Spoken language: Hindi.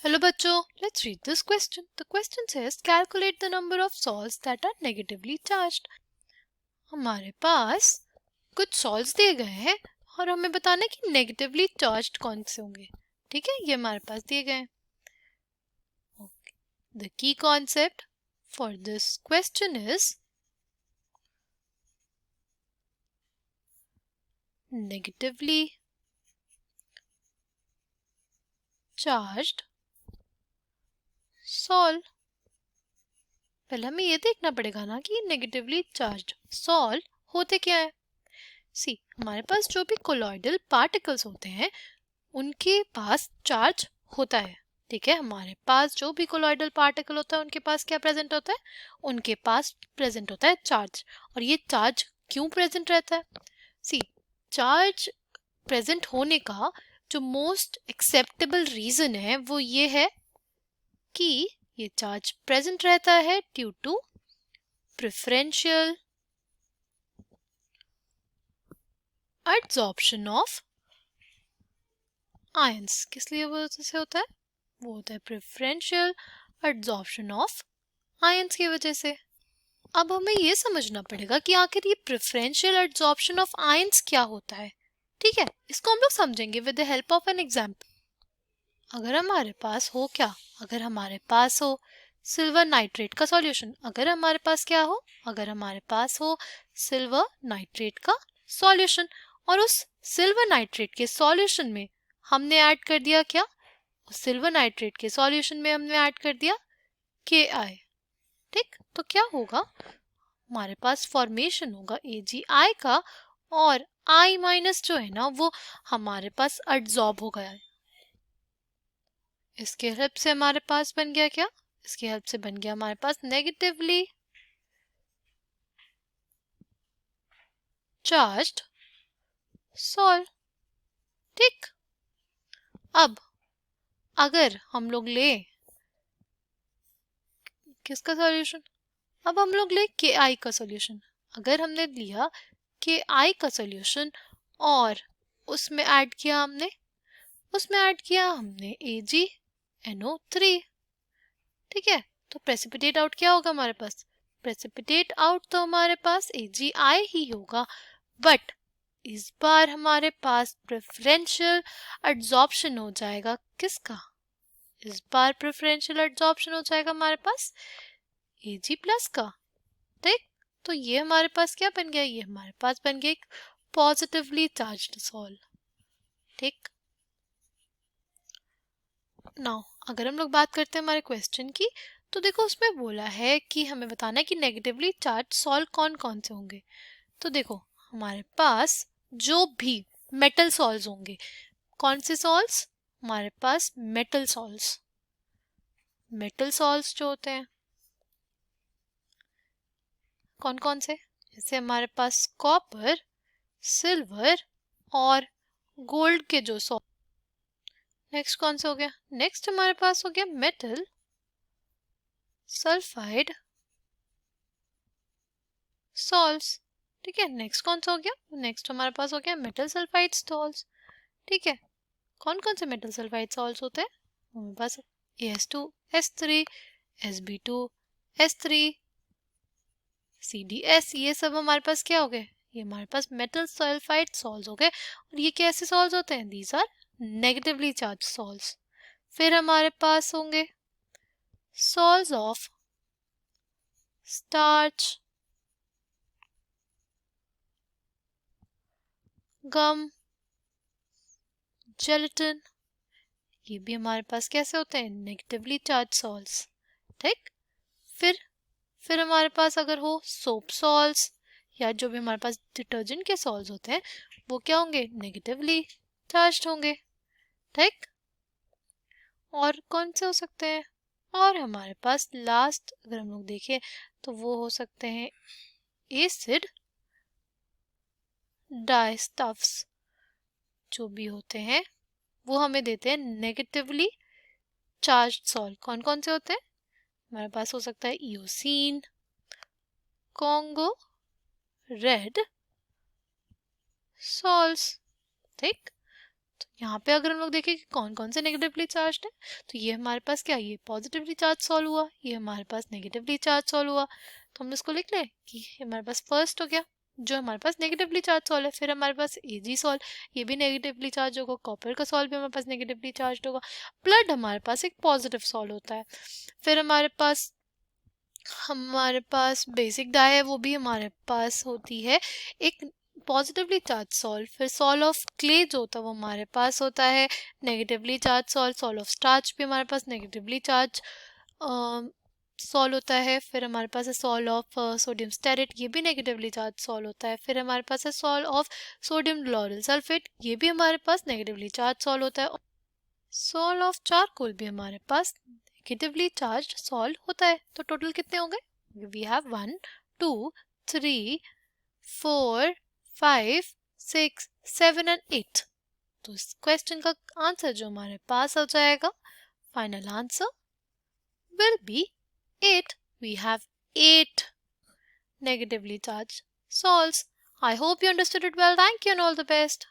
Hello बच्चों, let's read this question. The question says calculate the number of salts that are negatively charged. हमारे पास कुछ salts दिए गए हैं और हमें बताना है कि negatively charged कौन से होंगे. ठीक है, ये हमारे पास दिए गए हैं. Okay. The key concept for this question is negatively charged salt. पहले हमें ये देखना पड़ेगा ना कि नेगेटिवली चार्ज्ड सॉल्ट होते क्या है. सी, हमारे पास जो भी कोलॉइडल पार्टिकल्स होते हैं उनके पास चार्ज होता है. ठीक है, हमारे पास जो भी कोलॉइडल पार्टिकल होता है उनके पास क्या प्रेजेंट होता है, उनके पास प्रेजेंट होता है चार्ज. और ये चार्ज क्यों प्रेजेंट रहता है? सी, चार्ज प्रेजेंट होने का जो मोस्ट एक्सेप्टेबल रीजन है वो ये है कि ये चार्ज प्रेजेंट रहता है due to preferential adsorption of ions. किस लिए वो से होता है? वो होता है प्रेफरेंशियल एड्सॉर्प्शन ऑफ आयंस की वजह से. अब हमें ये समझना पड़ेगा कि आखिर ये प्रेफरेंशियल एड्सॉर्प्शन ऑफ आयंस क्या होता है. ठीक है, इसको हम लोग समझेंगे with the help of an example. अगर हमारे पास हो क्या, अगर हमारे पास हो सिल्वर नाइट्रेट का सॉल्यूशन, अगर हमारे पास क्या हो, अगर हमारे पास हो सिल्वर नाइट्रेट का सॉल्यूशन और उस सिल्वर नाइट्रेट के सॉल्यूशन में हमने ऐड कर दिया क्या, उस सिल्वर नाइट्रेट के सॉल्यूशन में हमने ऐड कर दिया KI. ठीक, तो क्या होगा, हमारे पास फॉर्मेशन होगा AgI का और I माइनस जो है ना वो हमारे पास एब्जॉर्ब हो गया है. इसके हेल्प से हमारे पास बन गया क्या, इसकी हेल्प से बन गया हमारे पास नेगेटिवली चार्ज्ड सॉल्ट. ठीक, अब अगर हम लोग ले किसका सॉल्यूशन, अब हम लोग ले KI का सॉल्यूशन. अगर हमने लिया KI का सॉल्यूशन और उसमें ऐड किया हमने AgNO3. ठीक है, तो प्रेसिपिटेट आउट क्या होगा हमारे पास, प्रेसिपिटेट आउट तो हमारे पास AgI ही होगा. बट इस बार हमारे पास प्रेफरेंशियल एड्सॉर्प्शन हो जाएगा किसका, इस बार प्रेफरेंशियल एड्सॉर्प्शन हो जाएगा हमारे पास Ag प्लस का. ठीक, तो ये हमारे पास क्या बन गया, ये हमारे पास बन गया एक पॉजिटिवली चार्ज्ड सॉल्ट. ठीक, नाउ अगर हम लोग बात करते हैं हमारे क्वेश्चन की, तो देखो उसमें बोला है कि हमें बताना है कि नेगेटिवली चार्ज सॉल्ट कौन कौन से होंगे. तो देखो हमारे पास जो भी मेटल सॉल्ट्स होंगे, कौन से सॉल्ट्स, हमारे पास मेटल सॉल्ट्स जो होते हैं कौन कौन से, जैसे हमारे पास कॉपर, सिल्वर और गोल्ड के जो सॉल्ट. नेक्स्ट कौन सा हो गया, नेक्स्ट हमारे पास हो गया मेटल सल्फाइड सॉल्ट्स. ठीक है, नेक्स्ट कौन सा हो गया, नेक्स्ट हमारे पास हो गया मेटल सल्फाइड सॉल्ट्स. ठीक है, कौन कौन से मेटल सल्फाइड सॉल्ट्स होते हैं, हमारे पास AS2S3 SB2S3 CDS. ये सब हमारे पास क्या हो गए, ये हमारे पास मेटल सल्फाइड सॉल्ट्स हो गए. और ये कैसे सॉल्ट्स होते हैं, these are negatively charge salts. फिर हमारे पास होंगे salts of starch, gum, gelatin. ये भी हमारे पास कैसे होते हैं, नेगेटिवली चार्ज सॉल्ट्स. ठीक, फिर हमारे पास अगर हो सोप सॉल्ट्स या जो भी हमारे पास डिटर्जेंट के सॉल्ट्स होते हैं वो क्या होंगे, नेगेटिवली चार्ज्ड होंगे. ठीक, और कौन से हो सकते हैं, और हमारे पास लास्ट अगर हम लोग देखें तो वो हो सकते हैं एसिड डाइस्टफ्स जो भी होते हैं वो हमें देते हैं नेगेटिवली चार्ज्ड सॉल्ट. कौन कौन से होते हैं, हमारे पास हो सकता है इओसिन, कॉन्गो, रेड सॉल्ट्स. ठीक, तो यहाँ पे अगर हम लोग देखें कि कौन कौन से नेगेटिवली चार्ज है, तो ये हमारे पास क्या, ये पॉजिटिवली चार्ज सॉल्व हुआ, ये हमारे पास नेगेटिवली चार्ज सॉल्व हुआ। तो हम इसको लिख लें कि हमारे पास फर्स्ट हो गया जो हमारे पास नेगेटिवली चार्ज सॉल्व है, फिर हमारे पास एजी सॉल्व, ये भी नेगेटिवली चार्ज होगा, कॉपर का सॉल्व भी हमारे पास नेगेटिवली चार्ज होगा, ब्लड हमारे पास एक पॉजिटिव सॉल्व होता है। फिर हमारे पास बेसिक डाई है, वो भी हमारे पास होती है एक पॉजिटिवली चार्ज सॉल्ट। फिर सॉल्ट ऑफ क्ले जो होता है वो हमारे पास होता है negatively charge salt. Salt of starch भी हमारे पास नेगेटिवली चार्ज सॉल्ट होता है। फिर हमारे पास है सॉल्ट ऑफ सोडियम स्टेरेट, ये भी नेगेटिवली चार्ज सॉल्ट होता है। फिर हमारे पास है salt of sodium lauryl sulphate, ये भी हमारे पास नेगेटिवली चार्ज सॉल्ट होता है। सॉल्ट ऑफ चारकोल भी हमारे पास नेगेटिवली चार्ज सॉल्ट होता है। तो टोटल कितने हो गए, वी हैव 1 2 3 4 5 6 7 एंड 8। तो इस क्वेश्चन का आंसर जो हमारे पास हो जाएगा, final answer will be 8. We have 8 negatively charged salts. I hope you understood it well. Thank you and all the best.